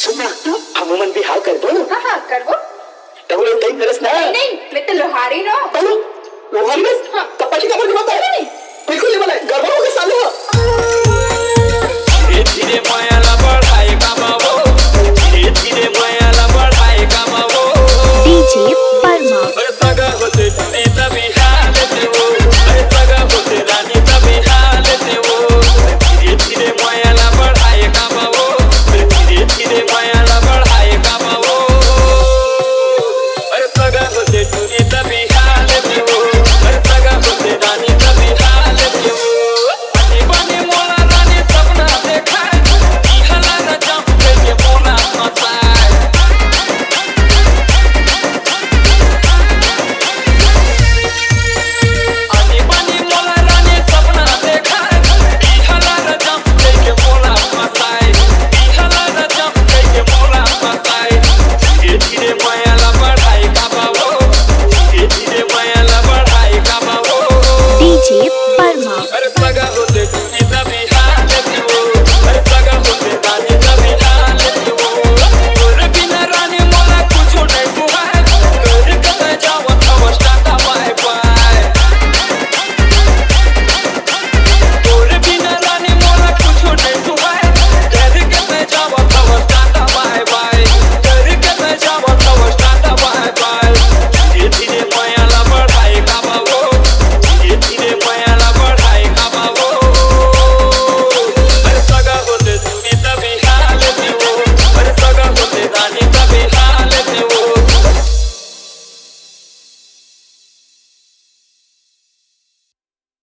सुन ना, हम मन बिहाव कर दो। हाँ हाँ करबो। तब लोग कहीं तरस ना। नहीं मैं तो लोहारी रो। कौन? लोहारी बस? हाँ। पप्पा जी का मन होता है? बिल्कुल नहीं वाला है। गर्भों के साले हो। धीरे धीरे माया ला बढ़ा